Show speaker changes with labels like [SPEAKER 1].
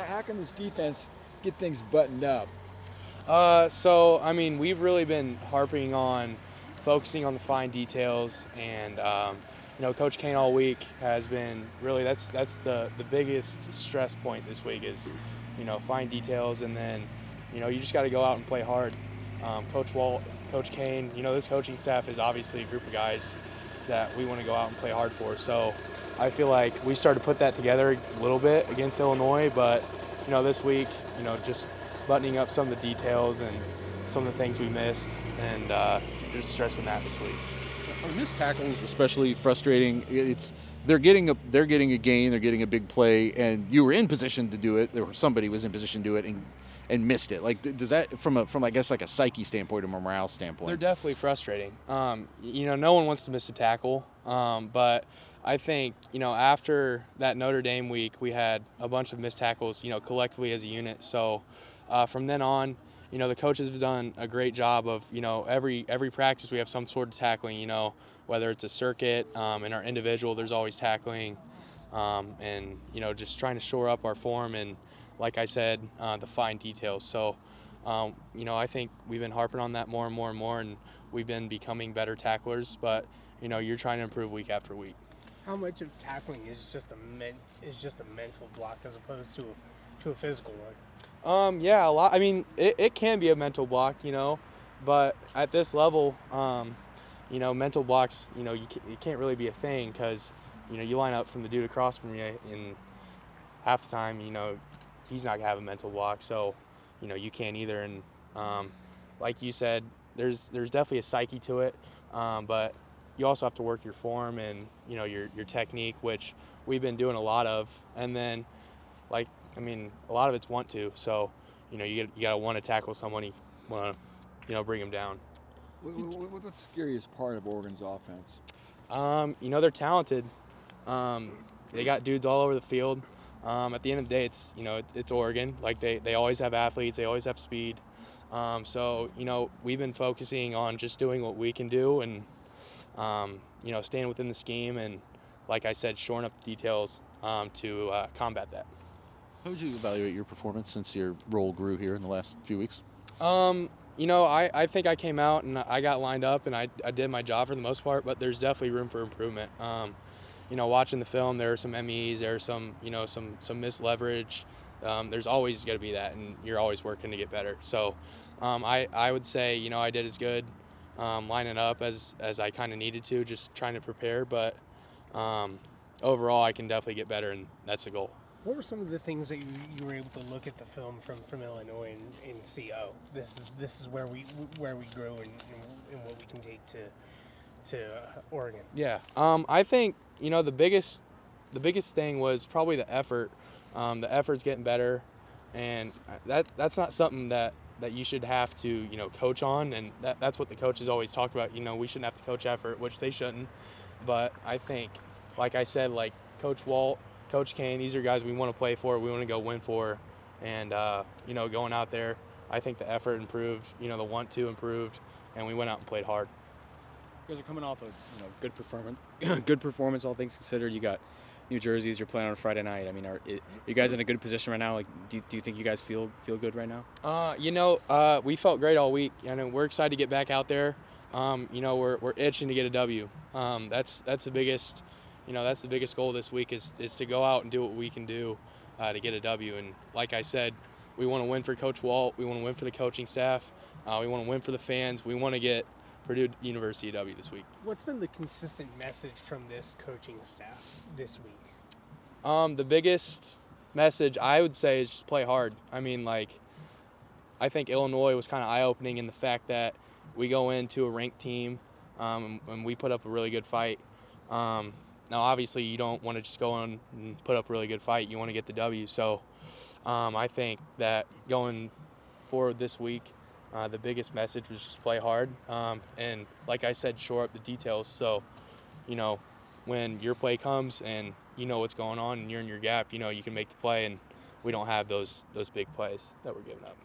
[SPEAKER 1] How can this defense get things buttoned up?
[SPEAKER 2] So I mean, we've really been harping on focusing on the fine details, and Coach Kane all week has been really that's the biggest stress point this week is fine details, and then you just got to go out and play hard. Coach Walt, Coach Kane, this coaching staff is obviously a group of guys that we want to go out and play hard for. So I feel like we started to put that together a little bit against Illinois, but this week, just buttoning up some of the details and some of the things we missed, and just stressing that this week.
[SPEAKER 3] Are missed tackles especially frustrating? They're getting a gain, they're getting a big play, and you were in position to do it. Somebody was in position to do it and missed it. Like, does that from I guess like a psyche standpoint, or a morale standpoint?
[SPEAKER 2] They're definitely frustrating. No one wants to miss a tackle, but I think after that Notre Dame week, we had a bunch of missed tackles, collectively as a unit. So from then on, the coaches have done a great job of every practice we have some sort of tackling. Whether it's a circuit, in our individual, there's always tackling, and just trying to shore up our form and, like I said, the fine details. So, I think we've been harping on that more and more and more, and we've been becoming better tacklers. But you're trying to improve week after week.
[SPEAKER 4] How much of tackling is just a mental block as opposed to a physical one?
[SPEAKER 2] Yeah, a lot. I mean, it can be a mental block, but at this level, mental blocks, it can't really be a thing because, you line up from the dude across from you, and half the time, he's not gonna have a mental block, so you can't either. And like you said, there's definitely a psyche to it, but you also have to work your form and your technique, which we've been doing a lot of. And then, a lot of it's want to. So you gotta want to tackle someone, you want to bring them down.
[SPEAKER 1] What's the scariest part of Oregon's offense?
[SPEAKER 2] They're talented. They got dudes all over the field. At the end of the day, it's Oregon. Like they always have athletes. They always have speed. So we've been focusing on just doing what we can do and staying within the scheme and, like I said, shoring up the details to combat that.
[SPEAKER 3] How would you evaluate your performance since your role grew here in the last few weeks?
[SPEAKER 2] I think I came out and I got lined up and I did my job for the most part, but there's definitely room for improvement. Watching the film, there are some MEs, there are some missed leverage. There's always going to be that, and you're always working to get better. So I would say, I did as good lining up as I kind of needed to, just trying to prepare. But overall, I can definitely get better, and that's the goal.
[SPEAKER 4] What were some of the things that you were able to look at the film from Illinois and see? Oh, this is where we grew and what we can take to Oregon.
[SPEAKER 2] Yeah, I think the biggest thing was probably the effort. The effort's getting better, and that's not something that you should have to coach on, and that's what the coaches always talk about. We shouldn't have to coach effort, which they shouldn't. But I think, like I said, like Coach Walt, Coach Kane, these are guys we want to play for, we want to go win for, and going out there, I think the effort improved, the want to improved, and we went out and played hard.
[SPEAKER 5] You guys are coming off a good performance. Good performance, all things considered. You got New Jerseys. You're playing on Friday night. I mean, are you guys in a good position right now? Like, do you think you guys feel good right now?
[SPEAKER 2] We felt great all week. We're excited to get back out there. We're itching to get a W. That's the biggest. That's the biggest goal this week is to go out and do what we can do to get a W. And like I said, we want to win for Coach Walt. We want to win for the coaching staff. We want to win for the fans. We want to get Purdue University W this week.
[SPEAKER 4] What's been the consistent message from this coaching staff this week?
[SPEAKER 2] The biggest message I would say is just play hard. I think Illinois was kind of eye-opening in the fact that we go into a ranked team and we put up a really good fight. Now, obviously, you don't want to just go on and put up a really good fight. You want to get the W. So I think that going forward this week, the biggest message was just play hard. And like I said, shore up the details. So, when your play comes and you know what's going on and you're in your gap, you can make the play. And we don't have those big plays that we're giving up.